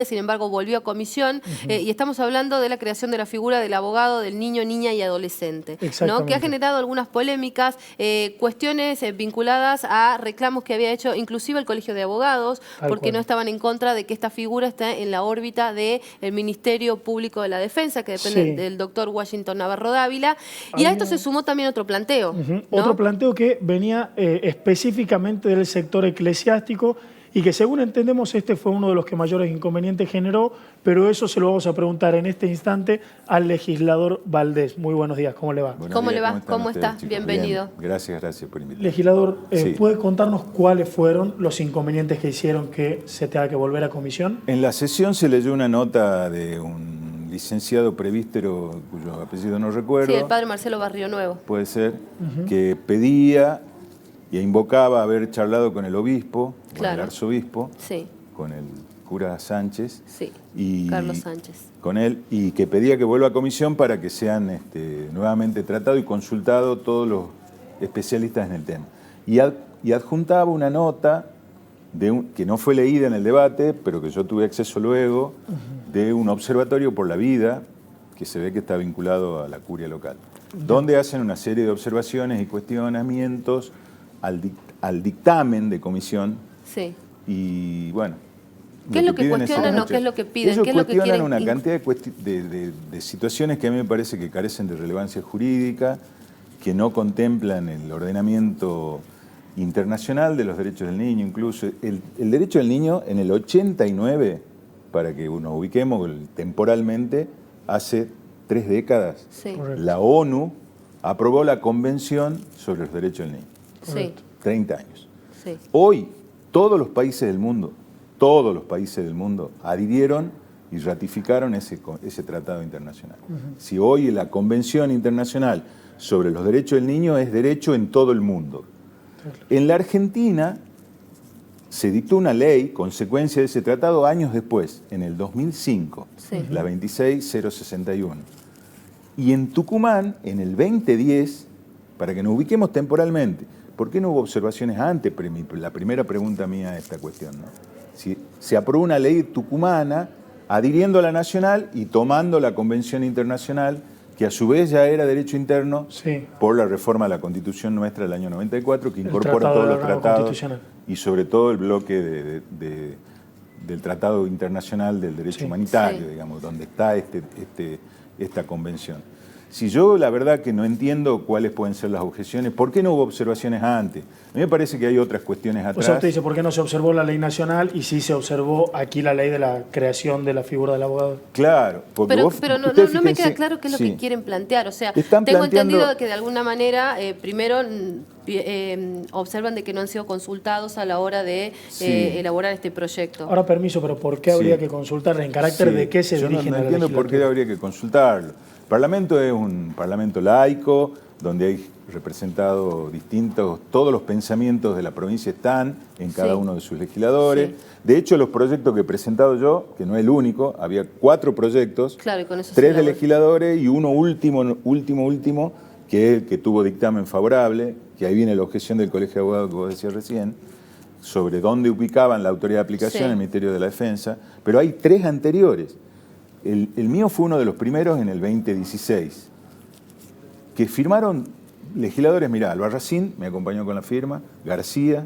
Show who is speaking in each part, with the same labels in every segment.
Speaker 1: sin embargo volvió a comisión, y estamos hablando de la creación de la figura del abogado del niño, niña y adolescente, ¿no? Que ha generado algunas polémicas, cuestiones vinculadas a reclamos que había hecho inclusive el Colegio de Abogados, porque no estaban en contra de que esta figura esté en la órbita del Ministerio Público de la Defensa, que depende del doctor Washington Navarro Dávila, y a esto se sumó también otro planteo. ¿No?
Speaker 2: Otro planteo que venía específicamente del sector eclesiástico, y que según entendemos este fue uno de los que mayores inconvenientes generó, pero eso se lo vamos a preguntar en este instante al legislador Valdés. Muy buenos días, ¿cómo le va?
Speaker 1: ¿Cómo le va? ¿Cómo está? Bienvenido.
Speaker 3: Bien. Gracias por invitarme.
Speaker 2: Legislador, ¿puede contarnos cuáles fueron los inconvenientes que hicieron que se tenga que volver a comisión?
Speaker 3: En la sesión se leyó una nota de un licenciado prevístero, cuyo apellido no recuerdo.
Speaker 1: Sí, el padre Marcelo Barrio Nuevo.
Speaker 3: Puede ser, que pedía y invocaba haber charlado con el obispo, con el arzobispo, con el cura Sánchez,
Speaker 1: Carlos Sánchez,
Speaker 3: con él, y que pedía que vuelva a comisión para que sean nuevamente tratados y consultados todos los especialistas en el tema. Y adjuntaba una nota que no fue leída en el debate, pero que yo tuve acceso luego, de un observatorio por la vida, que se ve que está vinculado a la curia local, donde hacen una serie de observaciones y cuestionamientos al dictamen de comisión. Y bueno,
Speaker 1: ¿qué es lo que cuestionan o qué es lo que piden?
Speaker 3: Ellos
Speaker 1: ¿Qué es lo que
Speaker 3: cuestionan
Speaker 1: quieren?
Speaker 3: una cantidad de situaciones que a mí me parece que carecen de relevancia jurídica, que no contemplan el ordenamiento internacional de los derechos del niño. Incluso el derecho del niño en el 89, para que nos ubiquemos temporalmente, hace 3 décadas, la ONU aprobó la Convención sobre los Derechos del Niño. 30 años. Hoy todos los países del mundo adhirieron y ratificaron ese tratado internacional. Si hoy la Convención Internacional sobre los Derechos del Niño es derecho en todo el mundo. En la Argentina se dictó una ley, consecuencia de ese tratado, años después, en el 2005, la 26061. Y en Tucumán, en el 2010, para que nos ubiquemos temporalmente, ¿por qué no hubo observaciones antes? La primera pregunta mía a esta cuestión, ¿no? Si se aprobó una ley tucumana adhiriendo a la nacional y tomando la Convención Internacional, que a su vez ya era derecho interno por la reforma de la Constitución nuestra del año 94, que incorpora todos los tratados y sobre todo el bloque del Tratado Internacional del Derecho Humanitario, digamos, donde está esta convención. Si yo la verdad que no entiendo cuáles pueden ser las objeciones, ¿por qué no hubo observaciones antes? A mí me parece que hay otras cuestiones atrás.
Speaker 2: O sea, usted dice, ¿por qué no se observó la ley nacional y sí se observó aquí la ley de la creación de la figura del abogado?
Speaker 3: Claro.
Speaker 1: Pero no me queda claro qué es lo que quieren plantear. O sea, tengo entendido que de alguna manera, primero, observan de que no han sido consultados a la hora de elaborar este proyecto.
Speaker 2: Ahora, permiso, pero ¿por qué habría que consultarle? ¿En carácter de qué se dirigen a la legislatura?
Speaker 3: No entiendo por qué habría que consultarlo. El Parlamento es un parlamento laico, donde hay representados todos los pensamientos de la provincia están en cada uno de sus legisladores. De hecho, los proyectos que he presentado yo, que no es el único, había 4 proyectos, 3 de legisladores y uno último, que es el que tuvo dictamen favorable, que ahí viene la objeción del Colegio de Abogados que vos decías recién, sobre dónde ubicaban la autoridad de aplicación en el Ministerio de la Defensa, pero hay 3 anteriores. El mío fue uno de los primeros en el 2016, que firmaron legisladores, mirá, Albarracín me acompañó con la firma, García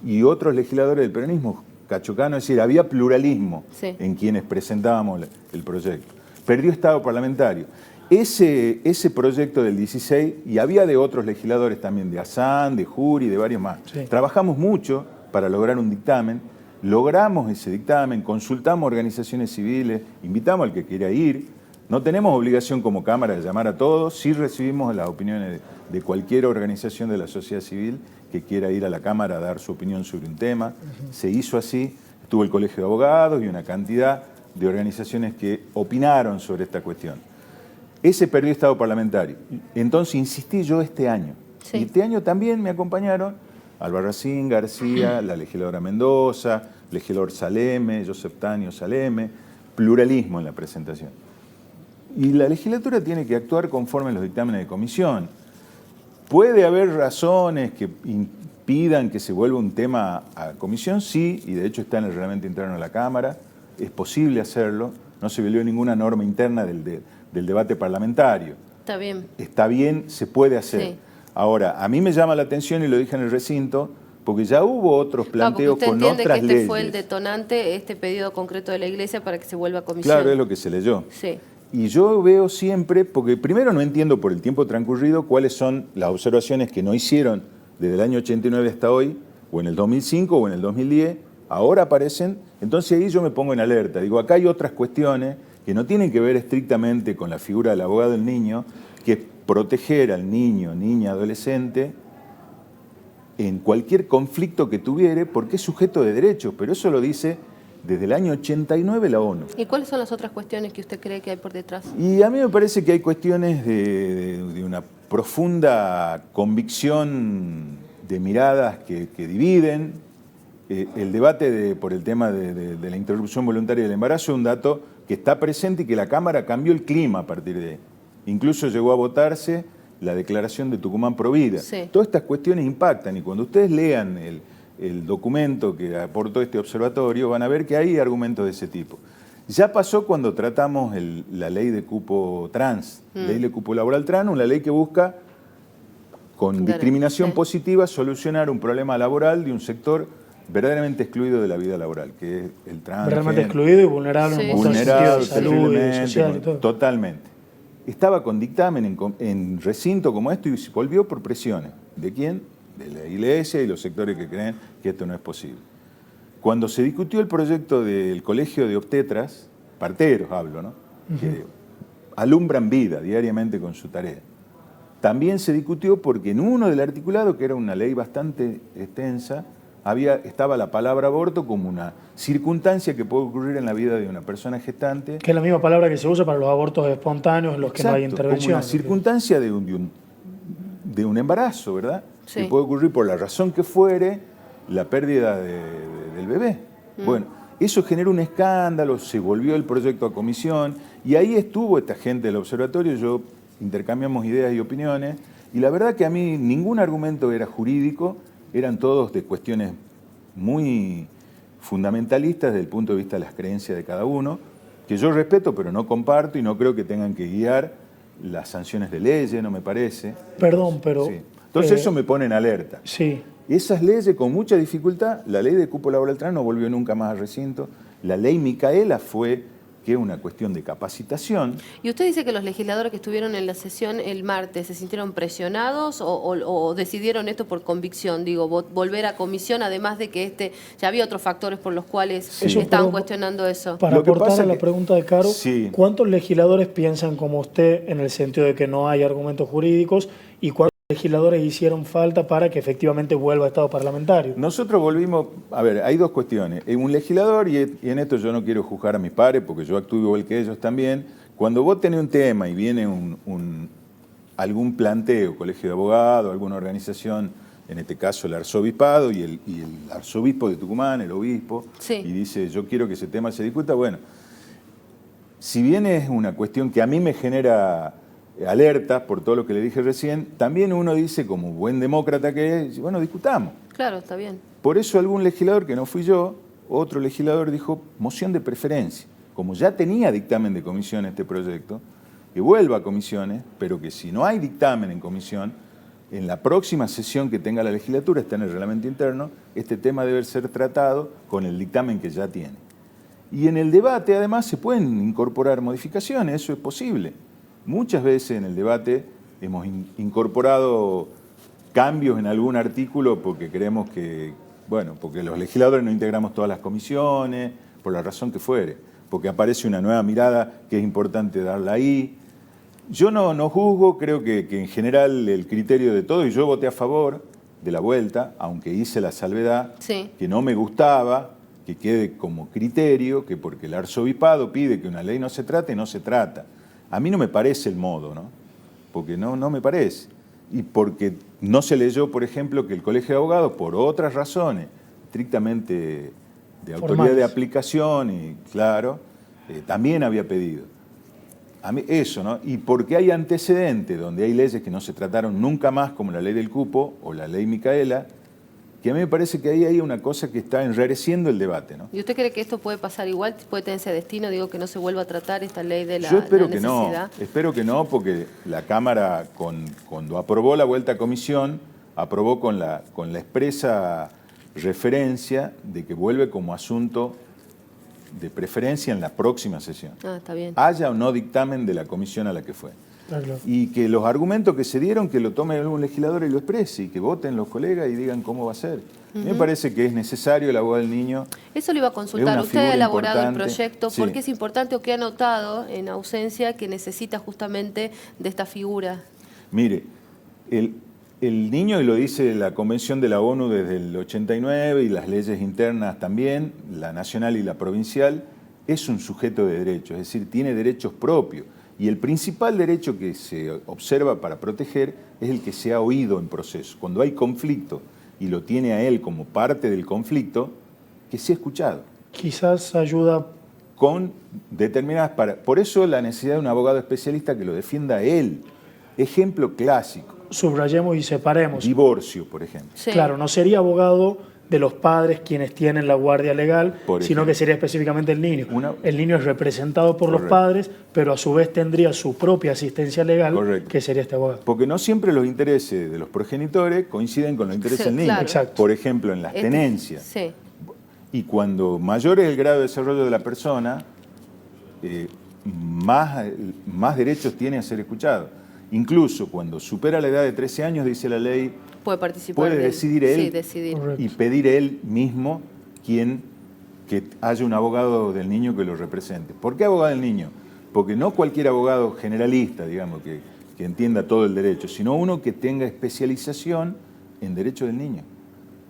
Speaker 3: y otros legisladores del peronismo, Cachocano, es decir, había pluralismo en quienes presentábamos el proyecto. Perdió estado parlamentario. Ese proyecto del 16, y había de otros legisladores también, de Azán, de Jury, de varios más. Trabajamos mucho para lograr un dictamen. Logramos ese dictamen, consultamos organizaciones civiles, invitamos al que quiera ir. No tenemos obligación como Cámara de llamar a todos, sí recibimos las opiniones de cualquier organización de la sociedad civil que quiera ir a la Cámara a dar su opinión sobre un tema. Se hizo así, estuvo el Colegio de Abogados y una cantidad de organizaciones que opinaron sobre esta cuestión. Ese perdió estado parlamentario. Entonces insistí yo este año. Y este año también me acompañaron Albarracín, García, la legisladora Mendoza, legislador Saleme, Josep Tanio Saleme, pluralismo en la presentación. Y la legislatura tiene que actuar conforme a los dictámenes de comisión. Puede haber razones pidan que se vuelva un tema a comisión, sí, y de hecho está en el reglamento interno de la Cámara, es posible hacerlo, no se violó ninguna norma interna del debate parlamentario.
Speaker 1: Está bien.
Speaker 3: Está bien, se puede hacer. Sí. Ahora, a mí me llama la atención, y lo dije en el recinto, porque ya hubo otros planteos con otras leyes.
Speaker 1: ¿Usted entiende que este fue el detonante, este pedido concreto de la Iglesia para que se vuelva a comisión?
Speaker 3: Claro, es lo que se leyó.
Speaker 1: Sí.
Speaker 3: Y yo veo siempre, porque primero no entiendo por el tiempo transcurrido cuáles son las observaciones que no hicieron desde el año 89 hasta hoy, o en el 2005 o en el 2010, ahora aparecen, entonces ahí yo me pongo en alerta. Digo, acá hay otras cuestiones que no tienen que ver estrictamente con la figura del abogado del niño, que es proteger al niño, niña, adolescente, en cualquier conflicto que tuviere, porque es sujeto de derechos, pero eso lo dice desde el año 89 la ONU.
Speaker 1: ¿Y cuáles son las otras cuestiones que usted cree que hay por detrás?
Speaker 3: Y a mí me parece que hay cuestiones de una profunda convicción de miradas que dividen. El debate por el tema de la interrupción voluntaria del embarazo es un dato que está presente y que la Cámara cambió el clima a partir de ahí. Incluso llegó a votarse la declaración de Tucumán Provida.
Speaker 1: Sí.
Speaker 3: Todas estas cuestiones impactan y cuando ustedes lean el documento que aportó este observatorio van a ver que hay argumentos de ese tipo. Ya pasó cuando tratamos la ley de cupo trans, ley de cupo laboral trans, una ley que busca con discriminación positiva solucionar un problema laboral de un sector verdaderamente excluido de la vida laboral, que es el trans.
Speaker 2: Verdaderamente excluido y vulnerable en un montón de sentidos, de salud, social y todo.
Speaker 3: Totalmente. Estaba con dictamen en recinto como esto y se volvió por presiones. ¿De quién? De la Iglesia y los sectores que creen que esto no es posible. Cuando se discutió el proyecto del Colegio de Obstetras, parteros hablo, ¿no? Que alumbran vida diariamente con su tarea. También se discutió porque en uno del articulado, que era una ley bastante extensa, estaba la palabra aborto como una circunstancia que puede ocurrir en la vida de una persona gestante.
Speaker 2: Que es la misma palabra que se usa para los abortos espontáneos en los que no hay intervención.
Speaker 3: Como una circunstancia de un embarazo, ¿verdad?
Speaker 1: Sí.
Speaker 3: Que puede ocurrir por la razón que fuere la pérdida del bebé. Bueno, eso generó un escándalo, se volvió el proyecto a comisión y ahí estuvo esta gente del observatorio, yo intercambiamos ideas y opiniones y la verdad que a mí ningún argumento era jurídico, eran todos de cuestiones muy fundamentalistas desde el punto de vista de las creencias de cada uno, que yo respeto pero no comparto y no creo que tengan que guiar las sanciones de leyes, no me parece.
Speaker 2: Perdón, pero...
Speaker 3: Sí. Entonces eso me pone en alerta.
Speaker 2: Sí.
Speaker 3: Esas leyes con mucha dificultad, la ley de cupo laboral trans no volvió nunca más al recinto, la ley Micaela fue que una cuestión de capacitación.
Speaker 1: ¿Y usted dice que los legisladores que estuvieron en la sesión el martes se sintieron presionados o decidieron esto por convicción? Digo, volver a comisión, además de que ya había otros factores por los cuales estaban cuestionando eso.
Speaker 2: Para aportar a la pregunta de Caro,
Speaker 3: sí.
Speaker 2: ¿Cuántos legisladores piensan como usted en el sentido de que no hay argumentos jurídicos y cuántos legisladores hicieron falta para que efectivamente vuelva a estado parlamentario?
Speaker 3: Nosotros volvimos, a ver, hay dos cuestiones. Un legislador, y en esto yo no quiero juzgar a mis pares porque yo actúo igual que ellos también, cuando vos tenés un tema y viene algún planteo, colegio de abogados, alguna organización, en este caso el arzobispado y el arzobispo de Tucumán, el obispo,
Speaker 1: sí.
Speaker 3: Y dice yo quiero que ese tema se discuta, bueno, si bien es una cuestión que a mí me genera alertas por todo lo que le dije recién, también uno dice, como buen demócrata que es, bueno, discutamos.
Speaker 1: Claro, está bien.
Speaker 3: Por eso algún legislador, que no fui yo, otro legislador dijo moción de preferencia. Como ya tenía dictamen de comisión este proyecto, que vuelva a comisiones, pero que si no hay dictamen en comisión, en la próxima sesión que tenga la legislatura, está en el reglamento interno, este tema debe ser tratado con el dictamen que ya tiene. Y en el debate, además, se pueden incorporar modificaciones, eso es posible. Muchas veces en el debate hemos incorporado cambios en algún artículo porque creemos que, bueno, porque los legisladores no integramos todas las comisiones, por la razón que fuere, porque aparece una nueva mirada que es importante darla ahí. Yo no juzgo, creo que en general el criterio de todo, y yo voté a favor de la vuelta, aunque hice la salvedad,
Speaker 1: sí.
Speaker 3: Que no me gustaba, que quede como criterio, que porque el arzobispado pide que una ley no se trate, no se trata. A mí no me parece el modo, ¿no? Porque no me parece. Y porque no se leyó, por ejemplo, que el Colegio de Abogados, por otras razones, estrictamente de autoridad de aplicación, y claro, también había pedido. A mí, eso, ¿no? Y porque hay antecedentes donde hay leyes que no se trataron nunca más, como la ley del cupo o la ley Micaela, que a mí me parece que ahí hay una cosa que está enrareciendo el debate, ¿no?
Speaker 1: ¿Y usted cree que esto puede pasar igual? ¿Puede tener ese destino? Digo, que no se vuelva a tratar esta ley de la
Speaker 3: Yo espero que
Speaker 1: necesidad.
Speaker 3: no, espero que no, porque la Cámara, cuando aprobó la vuelta a comisión, aprobó con la expresa referencia de que vuelve como asunto de preferencia en la próxima sesión.
Speaker 1: Ah, está bien.
Speaker 3: Haya o no dictamen de la comisión a la que fue.
Speaker 2: Claro.
Speaker 3: Y que los argumentos que se dieron, que lo tome algún legislador y lo exprese, y que voten los colegas y digan cómo va a ser. Me parece que es necesario el abogado del niño.
Speaker 1: Eso lo iba a consultar. Usted ha elaborado el proyecto.
Speaker 3: Sí.
Speaker 1: ¿Por qué es importante o qué ha notado en ausencia que necesita justamente de esta figura?
Speaker 3: Mire, el niño, y lo dice la Convención de la ONU desde el 89 y las leyes internas también, la nacional y la provincial, es un sujeto de derechos, es decir, tiene derechos propios. Y el principal derecho que se observa para proteger es el que sea oído en proceso. Cuando hay conflicto y lo tiene a él como parte del conflicto, que sea escuchado.
Speaker 2: Quizás ayuda
Speaker 3: Con determinadas... Por eso la necesidad de un abogado especialista que lo defienda a él. Ejemplo clásico.
Speaker 2: Subrayemos y separemos.
Speaker 3: Divorcio, por ejemplo.
Speaker 1: Sí.
Speaker 2: Claro, no sería abogado de los padres quienes tienen la guardia legal, sino que sería específicamente el niño. El niño es representado por los padres, pero a su vez tendría su propia asistencia legal, que sería este abogado.
Speaker 3: Porque no siempre los intereses de los progenitores coinciden con los intereses del niño.
Speaker 1: Claro.
Speaker 2: Exacto.
Speaker 3: Por ejemplo, en las tenencias.
Speaker 1: Sí.
Speaker 3: Y cuando mayor es el grado de desarrollo de la persona, más derechos tiene a ser escuchado. Incluso cuando supera la edad de 13 años, dice la ley,
Speaker 1: Puede participar.
Speaker 3: puede decidir él,
Speaker 1: Sí, decidir.
Speaker 3: y pedir él mismo que haya un abogado del niño que lo represente. ¿Por qué abogado del niño? Porque no cualquier abogado generalista, digamos, que entienda todo el derecho, sino uno que tenga especialización en derecho del niño,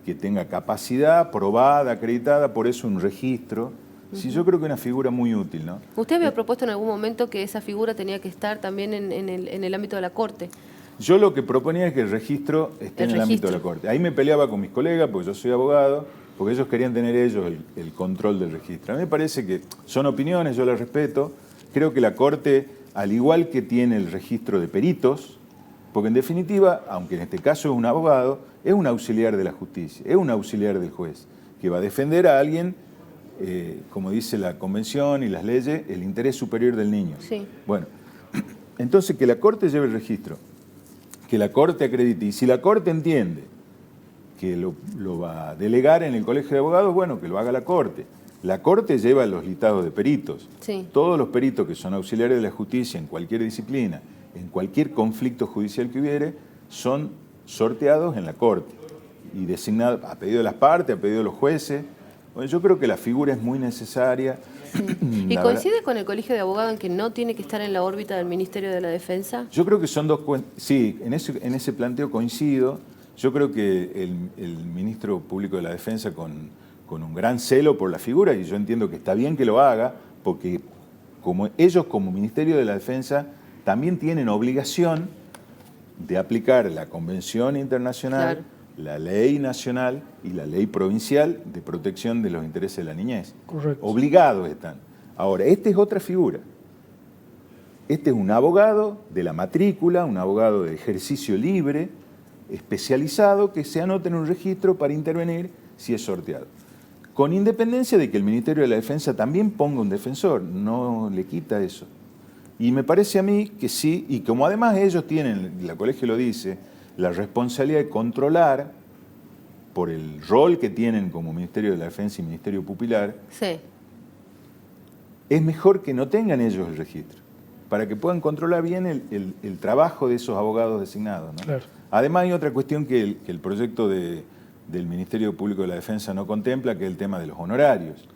Speaker 3: que tenga capacidad probada, acreditada, por eso un registro. Sí, yo creo que es una figura muy útil, ¿no?
Speaker 1: ¿Usted había propuesto en algún momento que esa figura tenía que estar también en el ámbito de la Corte?
Speaker 3: Yo lo que proponía es que el registro esté en el ámbito de la Corte. Ahí me peleaba con mis colegas, porque yo soy abogado, porque ellos querían tener ellos el control del registro. A mí me parece que son opiniones, yo las respeto. Creo que la Corte, al igual que tiene el registro de peritos, porque en definitiva, aunque en este caso es un abogado, es un auxiliar de la justicia, es un auxiliar del juez, que va a defender a alguien, como dice la Convención y las leyes, el interés superior del niño.
Speaker 1: Sí.
Speaker 3: Bueno, entonces que la Corte lleve el registro, que la Corte acredite, y si la Corte entiende que lo va a delegar en el Colegio de Abogados, bueno, que lo haga la Corte. La Corte lleva los listados de peritos.
Speaker 1: Sí.
Speaker 3: Todos los peritos que son auxiliares de la justicia en cualquier disciplina, en cualquier conflicto judicial que hubiere, son sorteados en la Corte y designados a pedido de las partes, a pedido de los jueces. Bueno, yo creo que la figura es muy necesaria.
Speaker 1: Sí. ¿Y coincide con el Colegio de Abogados en que no tiene que estar en la órbita del Ministerio de la Defensa?
Speaker 3: Yo creo que son dos... Sí, en ese planteo coincido. Yo creo que el Ministro Público de la Defensa, con un gran celo por la figura, y yo entiendo que está bien que lo haga, porque ellos como Ministerio de la Defensa también tienen obligación de aplicar la Convención Internacional,
Speaker 1: claro,
Speaker 3: la ley nacional y la ley provincial de protección de los intereses de la niñez.
Speaker 2: Correcto.
Speaker 3: Obligados están. Ahora, esta es otra figura. Este es un abogado de la matrícula, un abogado de ejercicio libre, especializado, que se anota en un registro para intervenir si es sorteado. Con independencia de que el Ministerio de la Defensa también ponga un defensor, no le quita eso. Y me parece a mí que sí, y como además ellos tienen, la colegio lo dice, la responsabilidad de controlar, por el rol que tienen como Ministerio de la Defensa y Ministerio Pupilar,
Speaker 1: sí,
Speaker 3: es mejor que no tengan ellos el registro, para que puedan controlar bien el trabajo de esos abogados designados, ¿no?
Speaker 2: Claro.
Speaker 3: Además hay otra cuestión que el proyecto del Ministerio Público de la Defensa no contempla, que es el tema de los honorarios.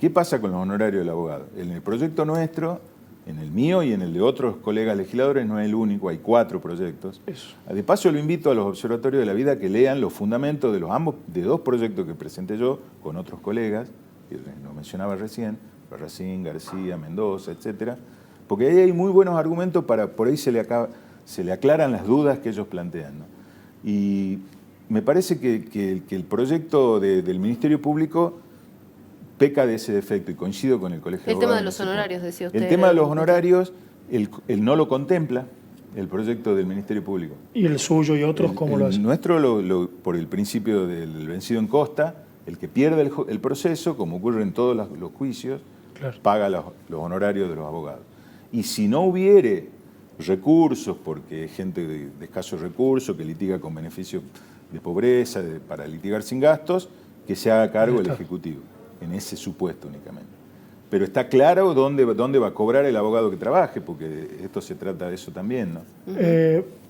Speaker 3: ¿Qué pasa con los honorarios del abogado? En el proyecto nuestro, en el mío y en el de otros colegas legisladores, no es el único, hay 4 proyectos.
Speaker 2: Eso.
Speaker 3: De paso lo invito a los observatorios de la vida que lean los fundamentos de 2 proyectos que presenté yo con otros colegas, que lo mencionaba recién, Barracín, García, Mendoza, etcétera, porque ahí hay muy buenos argumentos por ahí se le aclaran las dudas que ellos plantean, ¿no? Y me parece que el proyecto del Ministerio Público peca de ese defecto, y coincido con el Colegio de Abogados.
Speaker 1: El tema de los honorarios, decía usted.
Speaker 3: El tema de los honorarios, él no lo contempla, el proyecto del Ministerio Público.
Speaker 2: ¿Y el suyo y otros cómo lo hacen?
Speaker 3: El nuestro, por el principio del vencido en costa, el que pierde el proceso, como ocurre en todos los juicios,
Speaker 2: Claro.
Speaker 3: paga los honorarios de los abogados. Y si no hubiere recursos, porque hay gente de escasos recursos que litiga con beneficios de pobreza, para litigar sin gastos, que se haga cargo el Ejecutivo, en ese supuesto únicamente. Pero está claro dónde va a cobrar el abogado que trabaje, porque esto se trata de eso también, ¿no?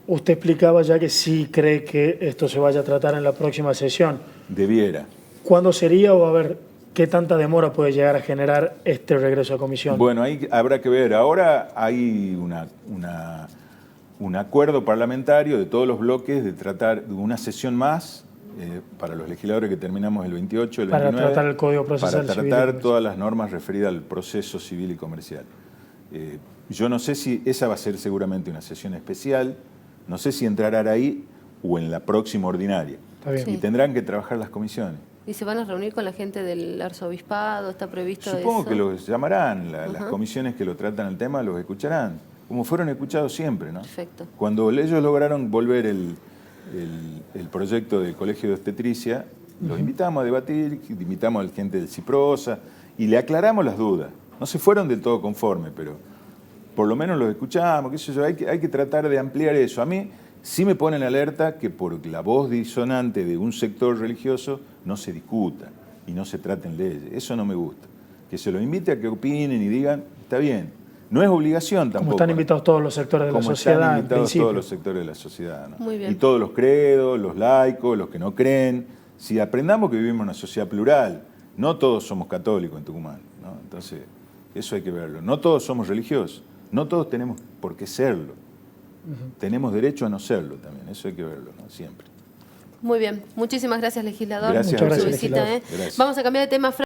Speaker 2: Usted explicaba ya que sí cree que esto se vaya a tratar en la próxima sesión.
Speaker 3: Debiera.
Speaker 2: ¿Cuándo sería o a ver qué tanta demora puede llegar a generar este regreso a comisión?
Speaker 3: Bueno, ahí habrá que ver. Ahora hay un acuerdo parlamentario de todos los bloques de tratar de una sesión más para los legisladores que terminamos el 28, el 29.
Speaker 2: Para tratar el Código Procesal
Speaker 3: Para tratar todas las normas referidas al proceso civil y comercial. Yo no sé si esa va a ser seguramente una sesión especial, no sé si entrará ahí o en la próxima ordinaria.
Speaker 2: Está bien.
Speaker 1: Sí.
Speaker 3: Y tendrán que trabajar las comisiones.
Speaker 1: ¿Y se van a reunir con la gente del arzobispado? ¿Está previsto eso?
Speaker 3: Supongo que los llamarán, las comisiones que lo tratan el tema los escucharán, como fueron escuchados siempre, ¿no?
Speaker 1: Perfecto.
Speaker 3: Cuando ellos lograron volver el proyecto del Colegio de Obstetricia, los invitamos a debatir, invitamos a la gente del CIPROSA y le aclaramos las dudas. No se fueron del todo conformes, pero por lo menos los escuchamos, qué sé yo, hay que tratar de ampliar eso. A mí sí me pone en alerta que por la voz disonante de un sector religioso no se discuta y no se traten leyes. Eso no me gusta. Que se los invite a que opinen y digan, está bien. No es obligación tampoco.
Speaker 2: Como están invitados todos los sectores de la sociedad.
Speaker 3: Como están invitados
Speaker 2: en principio.
Speaker 3: todos los sectores de la sociedad, ¿no?
Speaker 1: Muy bien.
Speaker 3: Y todos los credos, los laicos, los que no creen. Si aprendamos que vivimos en una sociedad plural, no todos somos católicos en Tucumán, ¿no? Entonces, eso hay que verlo. No todos somos religiosos, no todos tenemos por qué serlo. Tenemos derecho a no serlo también, eso hay que verlo, ¿no? Siempre.
Speaker 1: Muy bien. Muchísimas gracias, legislador.
Speaker 3: Gracias
Speaker 2: Muchas
Speaker 3: a
Speaker 2: gracias,
Speaker 1: por su visita,
Speaker 2: legislador.
Speaker 3: Gracias.
Speaker 1: Vamos a cambiar de tema.